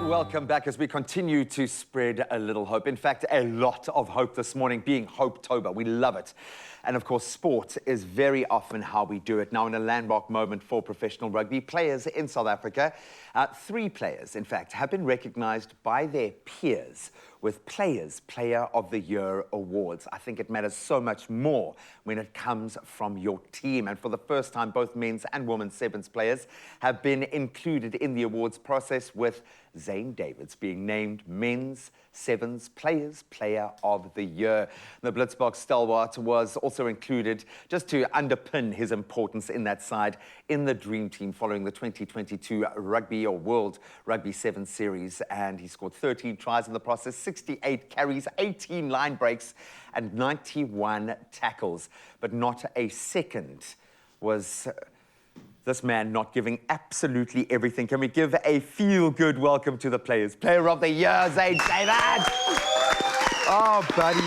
Welcome back as we continue to spread a little hope. In fact, a lot of hope this morning, being Hope-tober. We love it. And of course, sport is very often how we do it. Now, in a landmark moment for professional rugby players in South Africa, 3 players, in fact, have been recognised by their peers with Players Player of the Year awards. I think it matters so much more when it comes from your team. And for the first time, both men's and women's sevens players have been included in the awards process, with Zain being named Men's Sevens Players Player of the Year. The Blitzbox stalwart was also included just to underpin his importance in that side in the Dream Team following the 2022 Rugby or World Rugby Sevens Series. And he scored 13 tries in the process, 68 carries, 18 line breaks, and 91 tackles. But not a second was this man not giving absolutely everything. Can we give a feel-good welcome to the Players Player of the Year, Zain? Oh, buddy.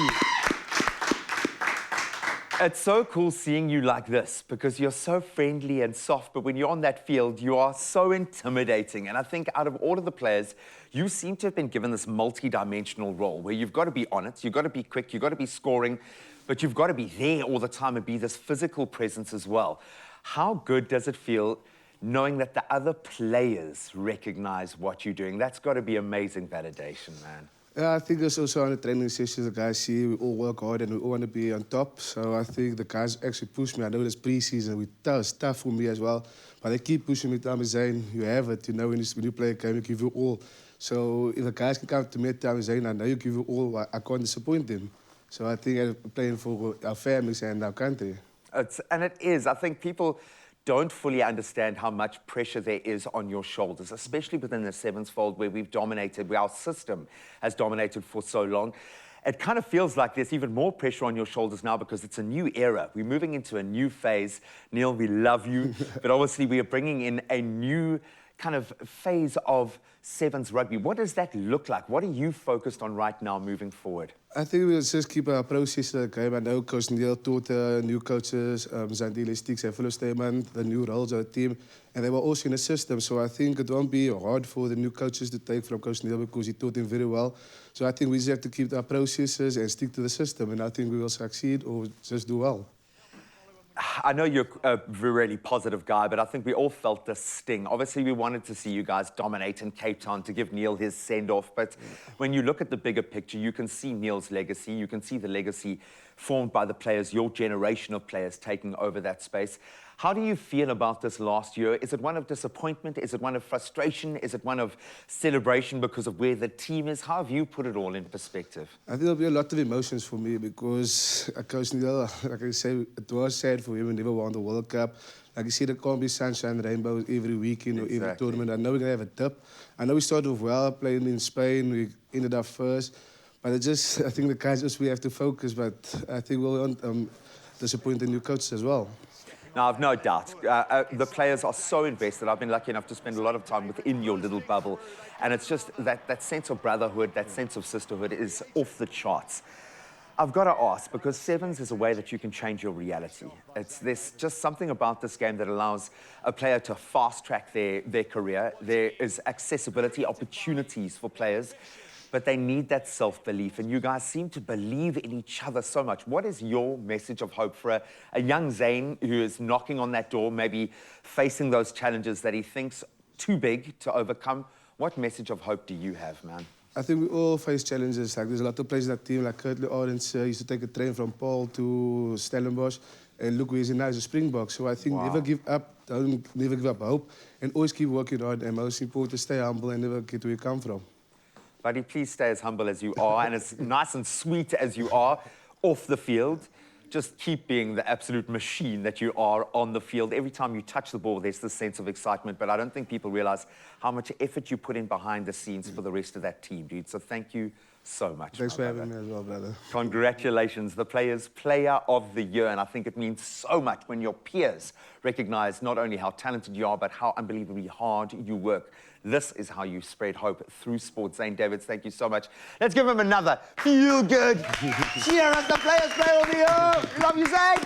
It's so cool seeing you like this because you're so friendly and soft, but when you're on that field, you are so intimidating. And I think out of all of the players, you seem to have been given this multi-dimensional role where you've got to be on it, you've got to be quick, you've got to be scoring, but you've got to be there all the time and be this physical presence as well. How good does it feel knowing that the other players recognize what you're doing? That's got to be amazing validation, man. Yeah, I think it's also on the training sessions, the guys see we all work hard and we all want to be on top. So I think the guys actually push me. I know it's pre-season, it's tough for me as well. But they keep pushing me, tell me, Zain, you have it. You know, when you play a game, you give you all. So if the guys can come to me and tell me, Zain, I know you give you all, I can't disappoint them. So I think I'm playing for our families and our country. And it is. I think people don't fully understand how much pressure there is on your shoulders, especially within the sevens fold where we've dominated, where our system has dominated for so long. It kind of feels like there's even more pressure on your shoulders now because it's a new era. We're moving into a new phase. Neil, we love you, but obviously we are bringing in a new kind of phase of sevens rugby. What does that look like? What are you focused on right now moving forward? I think we'll just keep our process of the game. I know Coach Neil taught new coaches, Zain Sticks and full statement, the new roles of the team, and they were also in the system. So I think it won't be hard for the new coaches to take from Coach Neil because he taught them very well. So I think we just have to keep our processes and stick to the system, and I think we will succeed or just do well. I know you're a really positive guy, but I think we all felt the sting. Obviously, we wanted to see you guys dominate in Cape Town to give Neil his send-off. But when you look at the bigger picture, you can see Neil's legacy. You can see the legacy formed by the players, your generation of players taking over that space. How do you feel about this last year? Is it one of disappointment? Is it one of frustration? Is it one of celebration because of where the team is? How have you put it all in perspective? I think there'll be a lot of emotions for me because Coach Neil, like I say, it was sad for him. He never won the World Cup. Like you see, there can't be sunshine and rainbows every weekend or every tournament. I know we're going to have a dip. I know we started off well, playing in Spain. We ended up first. But I think the guys we have to focus. But I think we'll disappoint the new coaches as well. Now, I've no doubt. The players are so invested. I've been lucky enough to spend a lot of time within your little bubble. And it's just that sense of brotherhood, that sense of sisterhood is off the charts. I've got to ask, because sevens is a way that you can change your reality. There's just something about this game that allows a player to fast-track their career. There is accessibility, opportunities for players, but they need that self-belief, and you guys seem to believe in each other so much. What is your message of hope for a young Zain who is knocking on that door, maybe facing those challenges that he thinks too big to overcome? What message of hope do you have, man? I think we all face challenges. Like there's a lot of players in that team, like Kurtley Orange used to take a train from Paul to Stellenbosch, and look where he's now, he's a Springbok. So I think never give up, never give up hope, and always keep working hard, and most important, stay humble and never get where you come from. Buddy, please stay as humble as you are and as nice and sweet as you are off the field. Just keep being the absolute machine that you are on the field. Every time you touch the ball, there's this sense of excitement, but I don't think people realize how much effort you put in behind the scenes for the rest of that team, dude. So thank you so much. Thanks for having me as well, brother. Congratulations, the Players Player of the Year. And I think it means so much when your peers recognize not only how talented you are, but how unbelievably hard you work. This is how you spread hope through sport. Zain, thank you so much. Let's give him another feel-good cheer as the Players Player of the Year. Love you, Zain.